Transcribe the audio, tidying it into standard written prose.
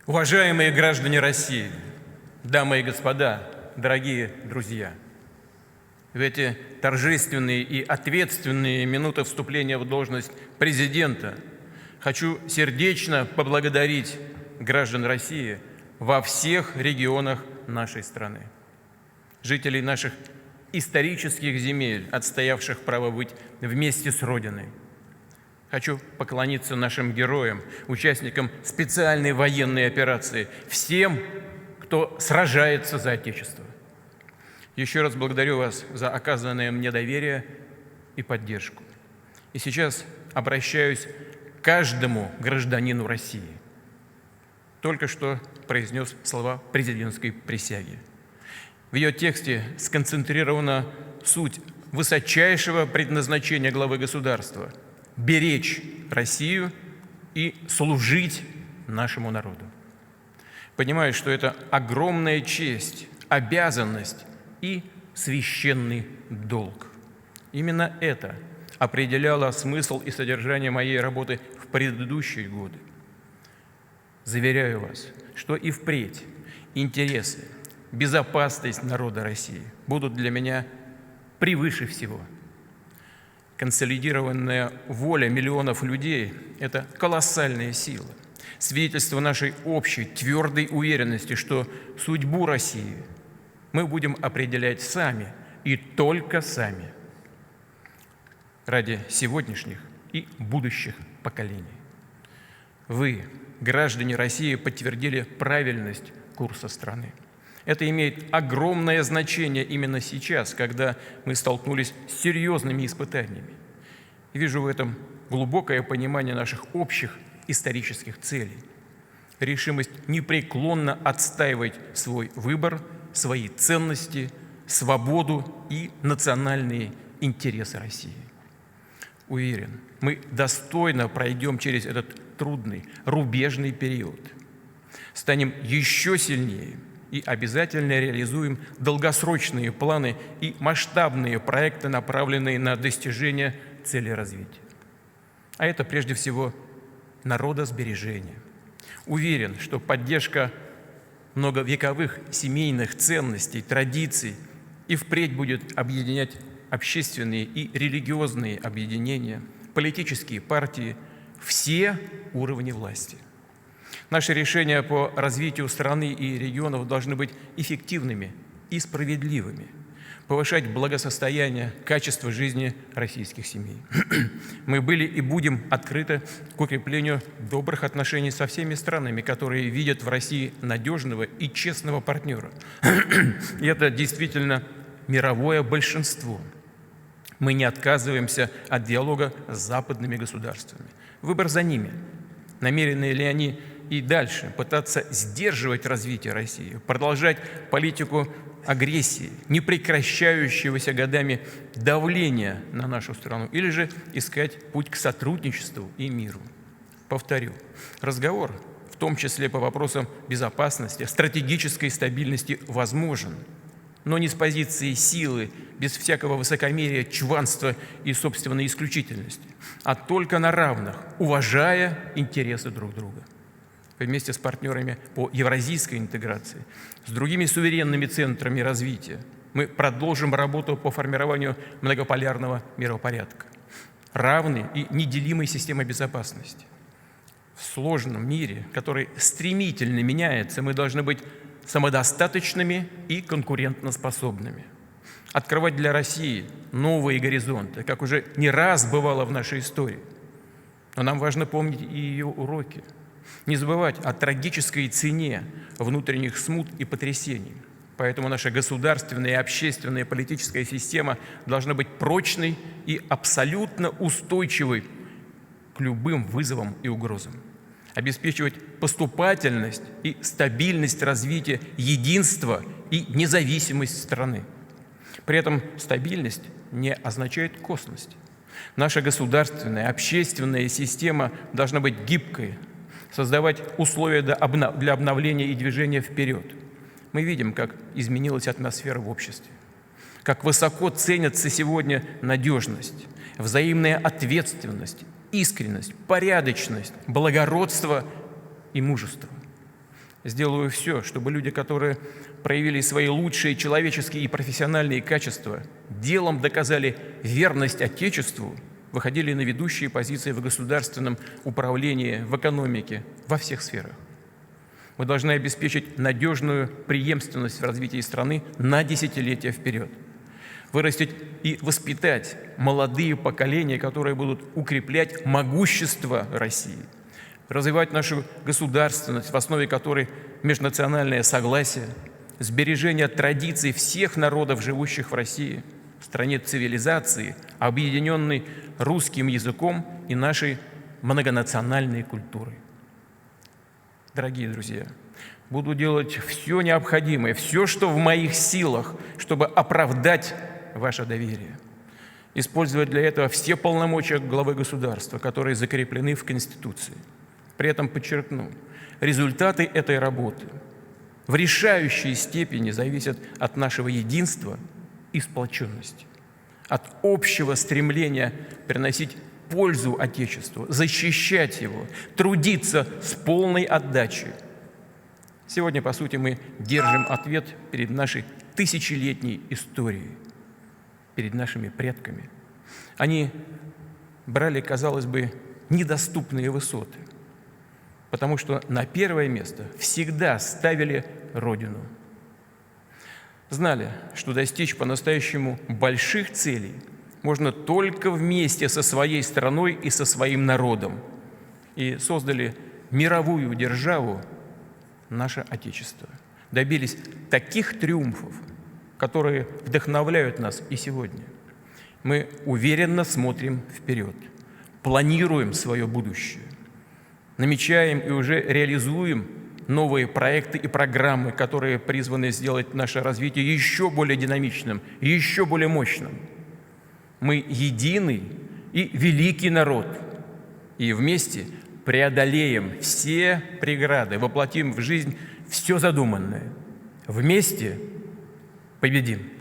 Уважаемые граждане России, дамы и господа, дорогие друзья! В эти торжественные и ответственные минуты вступления в должность президента хочу сердечно поблагодарить граждан России во всех регионах нашей страны, жителей наших исторических земель, отстоявших право быть вместе с Родиной. Хочу поклониться нашим героям, участникам специальной военной операции, всем, кто сражается за Отечество. Еще раз благодарю вас за оказанное мне доверие и поддержку. И сейчас обращаюсь к каждому гражданину России. Только что произнес слова президентской присяги. В ее тексте сконцентрирована суть высочайшего предназначения главы государства – беречь Россию и служить нашему народу. Понимаю, что это огромная честь, обязанность и священный долг. Именно это определяло смысл и содержание моей работы в предыдущие годы. Заверяю вас, что и впредь интересы, безопасность народа России будут для меня превыше всего. Консолидированная воля миллионов людей – это колоссальная сила, свидетельство нашей общей твердой уверенности, что судьбу России мы будем определять сами и только сами ради сегодняшних и будущих поколений. Вы, граждане России, подтвердили правильность курса страны. Это имеет огромное значение именно сейчас, когда мы столкнулись с серьезными испытаниями. И вижу в этом глубокое понимание наших общих исторических целей, решимость непреклонно отстаивать свой выбор, свои ценности, свободу и национальные интересы России. Уверен, мы достойно пройдем через этот трудный, рубежный период, станем еще сильнее и обязательно реализуем долгосрочные планы и масштабные проекты, направленные на достижение цели развития. А это прежде всего народосбережение. Уверен, что поддержка многовековых семейных ценностей, традиций и впредь будет объединять общественные и религиозные объединения, политические партии, все уровни власти. Наши решения по развитию страны и регионов должны быть эффективными и справедливыми, повышать благосостояние, качество жизни российских семей. Мы были и будем открыты к укреплению добрых отношений со всеми странами, которые видят в России надежного и честного партнера. И это действительно мировое большинство. Мы не отказываемся от диалога с западными государствами. Выбор за ними. Намерены ли они и дальше пытаться сдерживать развитие России, продолжать политику агрессии, непрекращающегося годами давления на нашу страну, или же искать путь к сотрудничеству и миру. Повторю, разговор, в том числе по вопросам безопасности, стратегической стабильности, возможен, но не с позиции силы, без всякого высокомерия, чванства и собственной исключительности, а только на равных, уважая интересы друг друга. Вместе с партнерами по евразийской интеграции, с другими суверенными центрами развития мы продолжим работу по формированию многополярного миропорядка, равной и неделимой системы безопасности. В сложном мире, который стремительно меняется, мы должны быть самодостаточными и конкурентоспособными. Открывать для России новые горизонты, как уже не раз бывало в нашей истории. Но нам важно помнить и ее уроки. Не забывать о трагической цене внутренних смут и потрясений. Поэтому наша государственная и общественная политическая система должна быть прочной и абсолютно устойчивой к любым вызовам и угрозам. Обеспечивать поступательность и стабильность развития, единство и независимость страны. При этом стабильность не означает косность. Наша государственная, общественная система должна быть гибкой, создавать условия для обновления и движения вперед. Мы видим, как изменилась атмосфера в обществе, как высоко ценятся сегодня надежность, взаимная ответственность, искренность, порядочность, благородство и мужество. Сделаю все, чтобы люди, которые проявили свои лучшие человеческие и профессиональные качества, делом доказали верность Отечеству, выходили на ведущие позиции в государственном управлении, в экономике, во всех сферах. Мы должны обеспечить надежную преемственность в развитии страны на десятилетия вперед, вырастить и воспитать молодые поколения, которые будут укреплять могущество России, развивать нашу государственность, в основе которой межнациональное согласие, сбережение традиций всех народов, живущих в России, в стране цивилизации, объединенной русским языком и нашей многонациональной культурой. Дорогие друзья, буду делать все необходимое, все, что в моих силах, чтобы оправдать ваше доверие. Использовать для этого все полномочия главы государства, которые закреплены в Конституции. При этом подчеркну, результаты этой работы в решающей степени зависят от нашего единства и сплоченности, от общего стремления приносить пользу Отечеству, защищать его, трудиться с полной отдачей. Сегодня, по сути, мы держим ответ перед нашей тысячелетней историей, перед нашими предками. Они брали, казалось бы, недоступные высоты, потому что на первое место всегда ставили Родину. Знали, что достичь по-настоящему больших целей можно только вместе со своей страной и со своим народом, и создали мировую державу, наше Отечество. Добились таких триумфов, которые вдохновляют нас и сегодня. Мы уверенно смотрим вперед, планируем свое будущее, намечаем и уже реализуем новые проекты и программы, которые призваны сделать наше развитие еще более динамичным, еще более мощным. Мы единый и великий народ, и вместе преодолеем все преграды, воплотим в жизнь все задуманное. Вместе победим!